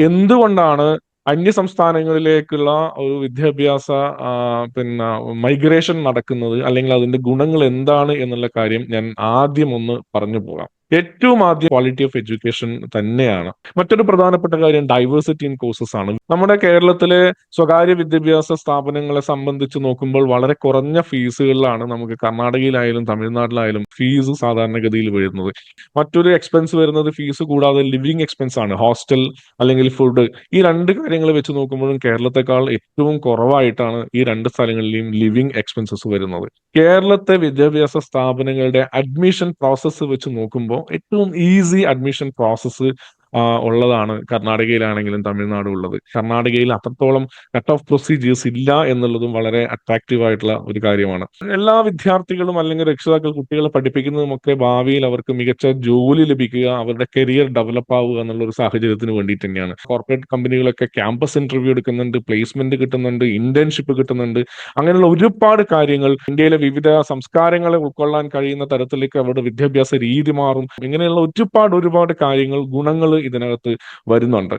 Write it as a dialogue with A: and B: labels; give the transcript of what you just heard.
A: എന്തുകൊണ്ടാണ് അന്യ സംസ്ഥാനങ്ങളിലേക്കുള്ള ഒരു വിദ്യാഭ്യാസ മൈഗ്രേഷൻ നടക്കുന്നത്, അല്ലെങ്കിൽ അതിന്റെ ഗുണങ്ങൾ എന്താണ് എന്നുള്ള കാര്യം ഞാൻ ആദ്യം ഒന്ന് പറഞ്ഞു പോകാം. ഏറ്റവും ആദ്യം ക്വാളിറ്റി ഓഫ് എഡ്യൂക്കേഷൻ തന്നെയാണ്. മറ്റൊരു പ്രധാനപ്പെട്ട കാര്യം ഡൈവേഴ്സിറ്റി ഇൻ കോഴ്സസ് ആണ്. നമ്മുടെ കേരളത്തിലെ സ്വകാര്യ വിദ്യാഭ്യാസ സ്ഥാപനങ്ങളെ സംബന്ധിച്ച് നോക്കുമ്പോൾ വളരെ കുറഞ്ഞ ഫീസുകളിലാണ് നമുക്ക് കർണാടകയിലായാലും തമിഴ്നാട്ടിലായാലും ഫീസ് സാധാരണഗതിയിൽ വരുന്നത്. മറ്റൊരു എക്സ്പെൻസ് വരുന്നത് ഫീസ് കൂടാതെ ലിവിങ് എക്സ്പെൻസ് ആണ്. ഹോസ്റ്റൽ അല്ലെങ്കിൽ ഫുഡ്, ഈ രണ്ട് കാര്യങ്ങൾ വെച്ച് നോക്കുമ്പോഴും കേരളത്തെക്കാൾ ഏറ്റവും കുറവായിട്ടാണ് ഈ രണ്ട് സ്ഥലങ്ങളിലെയും ലിവിങ് എക്സ്പെൻസസ് വരുന്നത്. കേരളത്തെ വിദ്യാഭ്യാസ സ്ഥാപനങ്ങളുടെ അഡ്മിഷൻ പ്രോസസ്സ് വെച്ച് നോക്കുമ്പോൾ ഏറ്റവും ഈസി അഡ്മിഷൻ പ്രോസസ്സ് ഉള്ളതാണ് കർണാടകയിലാണെങ്കിലും തമിഴ്നാടും ഉള്ളത്. കർണാടകയിൽ അത്രത്തോളം കട്ട് ഓഫ് പ്രൊസീജിയേഴ്സ് ഇല്ല എന്നുള്ളതും വളരെ അട്രാക്റ്റീവ് ആയിട്ടുള്ള ഒരു കാര്യമാണ്. എല്ലാ വിദ്യാർത്ഥികളും അല്ലെങ്കിൽ രക്ഷിതാക്കൾ കുട്ടികളെ പഠിപ്പിക്കുന്നതുമൊക്കെ ഭാവിയിൽ അവർക്ക് മികച്ച ജോലി ലഭിക്കുക, അവരുടെ കരിയർ ഡെവലപ്പ് ആവുക എന്നുള്ള ഒരു സാഹചര്യത്തിന് വേണ്ടിയിട്ട് തന്നെയാണ്. കോർപ്പറേറ്റ് കമ്പനികളൊക്കെ ക്യാമ്പസ് ഇന്റർവ്യൂ എടുക്കുന്നുണ്ട്, പ്ലേസ്മെന്റ് കിട്ടുന്നുണ്ട്, ഇന്റേൺഷിപ്പ് കിട്ടുന്നുണ്ട്. അങ്ങനെയുള്ള ഒരുപാട് കാര്യങ്ങൾ, ഇന്ത്യയിലെ വിവിധ സംസ്കാരങ്ങളെ ഉൾക്കൊള്ളാൻ കഴിയുന്ന തരത്തിലേക്ക് അവരുടെ വിദ്യാഭ്യാസ രീതി മാറും. ഇങ്ങനെയുള്ള ഒരുപാട് കാര്യങ്ങൾ, ഗുണങ്ങൾ ഇതിനകത്ത് വരുന്നുണ്ട്.